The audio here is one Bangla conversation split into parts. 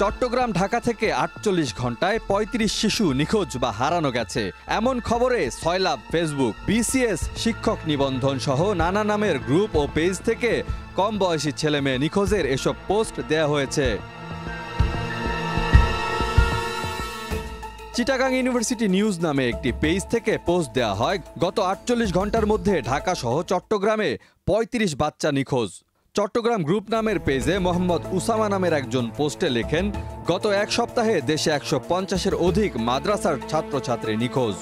চট্টগ্রাম ঢাকা থেকে ৪৮ ঘন্টায় ৩৫ শিশু নিখোঁজ বা হারানো গেছে এমন খবরে সয়লাব ফেসবুক। বিসিএস, শিক্ষক নিবন্ধন সহ নানা নামের গ্রুপ ও পেজ থেকে কম বয়সী ছেলেমেয়ে নিখোঁজের এসব পোস্ট দেয়া হয়েছে। চিটাগাং ইউনিভার্সিটি নিউজ নামে একটি পেজ থেকে পোস্ট দেয়া হয়, গত ৪৮ ঘন্টার মধ্যে ঢাকা সহ চট্টগ্রামে ৩৫ বাচ্চা নিখোঁজ। চট্টগ্রাম গ্রুপ নামের পেজে মোহাম্মদ উসামা নামের একজন পোস্টে লেখেন, গত এক সপ্তাহে দেশে ১৫০-এর অধিক মাদ্রাসার ছাত্রছাত্রী নিখোঁজ।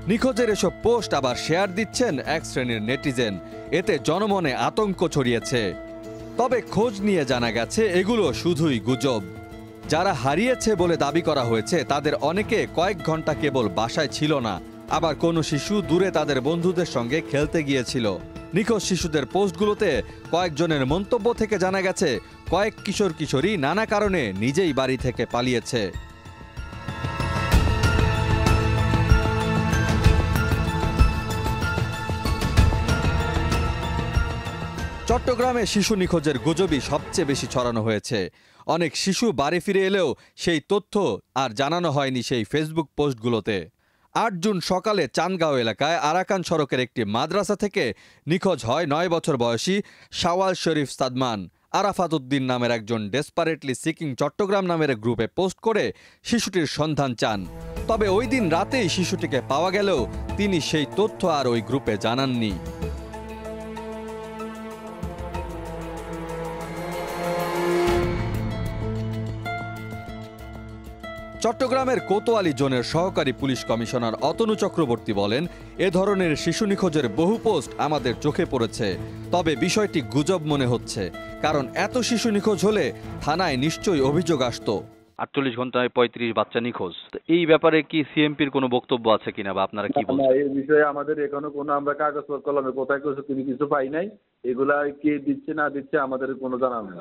নিখোঁজের এসব পোস্ট আবার শেয়ার দিচ্ছেন এক শ্রেণীর নেটিজেন। এতে জনমনে আতঙ্ক ছড়িয়েছে। তবে খোঁজ নিয়ে জানা গেছে এগুলো শুধুই গুজব। যারা হারিয়েছে বলে দাবি করা হয়েছে তাদের অনেকে কয়েক ঘন্টা কেবল বাসায় ছিল না, আবার কোনো শিশু দূরে তাদের বন্ধুদের সঙ্গে খেলতে গিয়েছিল। নিখোঁজ শিশুদের পোস্টগুলোতে কয়েকজনের মন্তব্য থেকে জানা গেছে কয়েক কিশোর কিশোরী নানা কারণে নিজেই বাড়ি থেকে পালিয়েছে। চট্টগ্রামে শিশু নিখোঁজের গুজবই সবচেয়ে বেশি ছড়ানো হয়েছে। অনেক শিশু বাড়ি ফিরে এলেও সেই তথ্য আর জানানো হয়নি সেই ফেসবুক পোস্টগুলোতে। ৮ জুন সকালে চান্দগাঁও এলাকায় আরাকান সড়কের একটি মাদ্রাসা থেকে নিখোঁজ হয় ৯ বছর বয়সী শাওয়াল শরীফ সাদমান। আরাফাত উদ্দিন নামের একজন ডেসপারেটলি সিকিং চট্টগ্রাম নামের গ্রুপে পোস্ট করে শিশুটির সন্ধান চান। তবে ওই দিন রাতেই শিশুটিকে পাওয়া গেলেও তিনি সেই তথ্য আর ওই গ্রুপে জানাননি। চট্টগ্রামের কোতোয়ালি জোনের সহকারী পুলিশ কমিশনার অতনু চক্রবর্তী বলেন, এ ধরনের শিশু নিখোঁজের বহু পোস্ট আমাদের চোখে পড়েছে। তবে বিষয়টি গুজব মনে হচ্ছে, কারণ এত শিশু নিখোঁজ হলে থানায় নিশ্চয়ই অভিযোগ আসতো। ৪৮ ঘন্টায় ৩৫ বাচ্চা নিখোঁজ, এই ব্যাপারে কি সিএমপির কোনো বক্তব্য আছে কিনা বা আপনারা কি বলছেন? এই বিষয়ে আমাদের এখনো কোনো আমরা কাগজ কলমে কোথায় কিছু পাই নাই। এগুলা কে দিচ্ছে না দিচ্ছে আমাদের কোনো জানা নেই।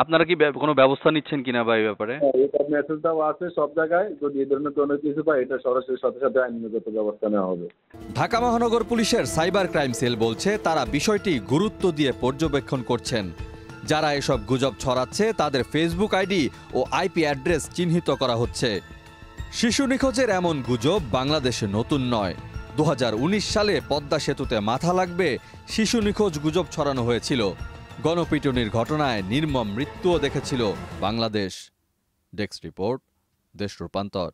আপনারা কি কোনো ব্যবস্থা নিচ্ছেন কিনা বা এই ব্যাপারে? এটা মেসেজ দেওয়া আছে সব জায়গায়, যদি এই ধরনের কোনো কিছু পাই এটা সরাসরি সাথে সাথে আইনগত ব্যবস্থা নেওয়া হবে। ঢাকা মহানগর পুলিশের সাইবার ক্রাইম সেল বলছে তারা বিষয়টি গুরুত্ব দিয়ে পর্যবেক্ষণ করছেন। যারা এসব গুজব ছড়াচ্ছে তাদের ফেসবুক আইডি ও আইপি অ্যাড্রেস চিহ্নিত করা হচ্ছে। শিশু নিখোঁজের এমন গুজব বাংলাদেশে নতুন নয়। ২০১৯ সালে পদ্মা সেতুতে মাথা লাগবে শিশু নিখোঁজ গুজব ছড়ানো হয়েছিল। গণপিটুনির ঘটনায় নির্মম মৃত্যুও দেখেছিল বাংলাদেশ। ডেস্ক রিপোর্ট, দেশ রূপান্তর।